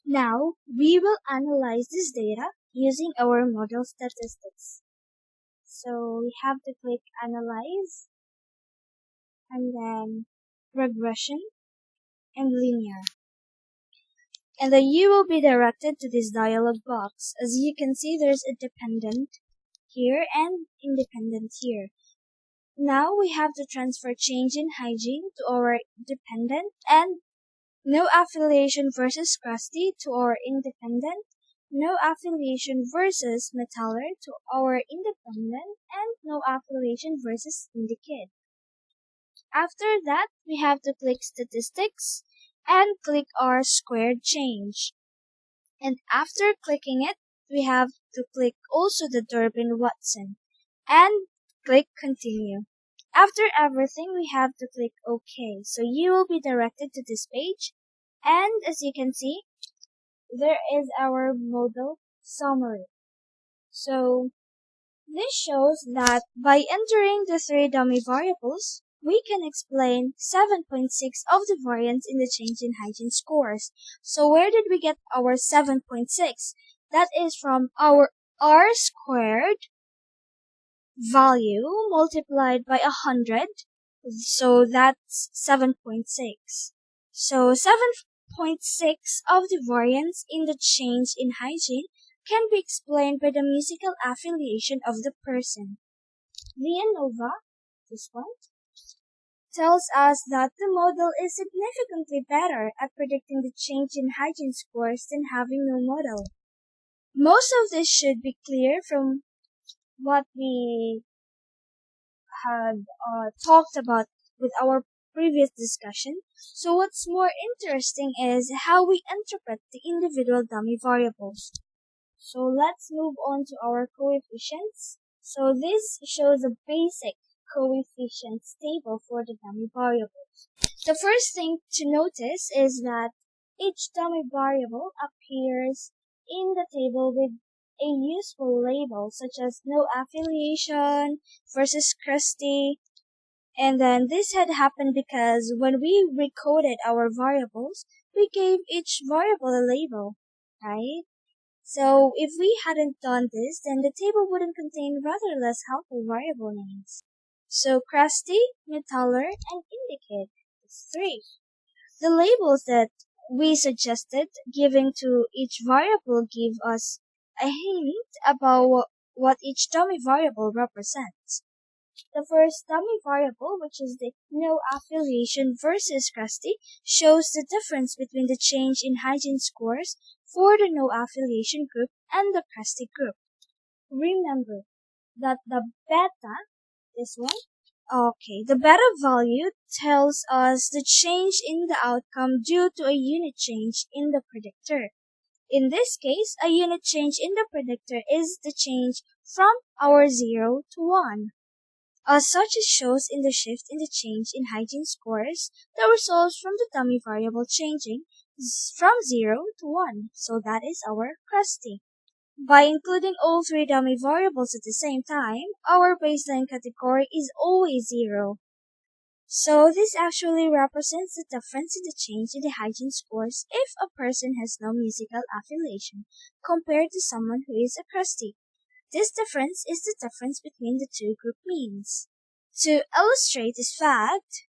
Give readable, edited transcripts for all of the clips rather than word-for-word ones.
Now, we will analyze this data using our model statistics. So we have to click Analyze, and then Regression, and Linear. And then you will be directed to this dialog box. As you can see, there's a dependent here and independent here. Now we have to transfer change in hygiene to our dependent and no affiliation versus crusty to our independent, no affiliation versus metaller to our independent, and no affiliation versus indicate. After that, we have to click statistics and click our squared change. And after clicking it, we have to click also the Durbin-Watson and click continue. After everything, we have to click OK. So you will be directed to this page. And as you can see, there is our model summary. So this shows that by entering the three dummy variables, we can explain 7.6 of the variance in the change in hygiene scores. So where did we get our 7.6? That is from our R squared value multiplied by 100. So that's 7.6. So 7.6 of the variance in the change in hygiene can be explained by the musical affiliation of the person. The ANOVA, this one, tells us that the model is significantly better at predicting the change in hygiene scores than having no model. Most of this should be clear from what we had talked about with our previous discussion. So what's more interesting is how we interpret the individual dummy variables. So let's move on to our coefficients. So this shows a basic coefficients table for the dummy variables. The first thing to notice is that each dummy variable appears in the table with a useful label such as no affiliation versus crusty. And then this had happened because when we recoded our variables, we gave each variable a label, right? So if we hadn't done this, then the table wouldn't contain rather less helpful variable names. So crusty, metaller, and indicate is 3. The labels that we suggested giving to each variable give us a hint about what each dummy variable represents. The first dummy variable, which is the no affiliation versus crusty, shows the difference between the change in hygiene scores for the no affiliation group and the crusty group. Remember that the beta, this one, the beta value tells us the change in the outcome due to a unit change in the predictor. In this case, a unit change in the predictor is the change from our 0 to 1. As such, it shows in the shift in the change in hygiene scores that results from the dummy variable changing from 0 to 1. So that is our crusty. By including all three dummy variables at the same time, our baseline category is always 0. So this actually represents the difference in the change in the hygiene scores if a person has no musical affiliation compared to someone who is a crusty. This difference is the difference between the two group means. To illustrate this fact,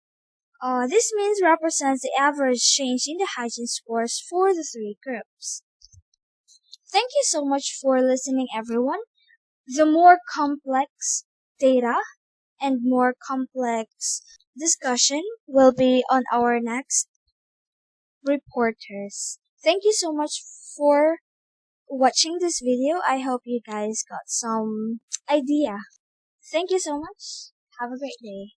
this means represents the average change in the hygiene scores for the three groups. Thank you so much for listening, everyone. The more complex data and more complex discussion will be on our next reporters. Thank you so much for watching this video. I hope you guys got some idea. Thank you so much. Have a great day.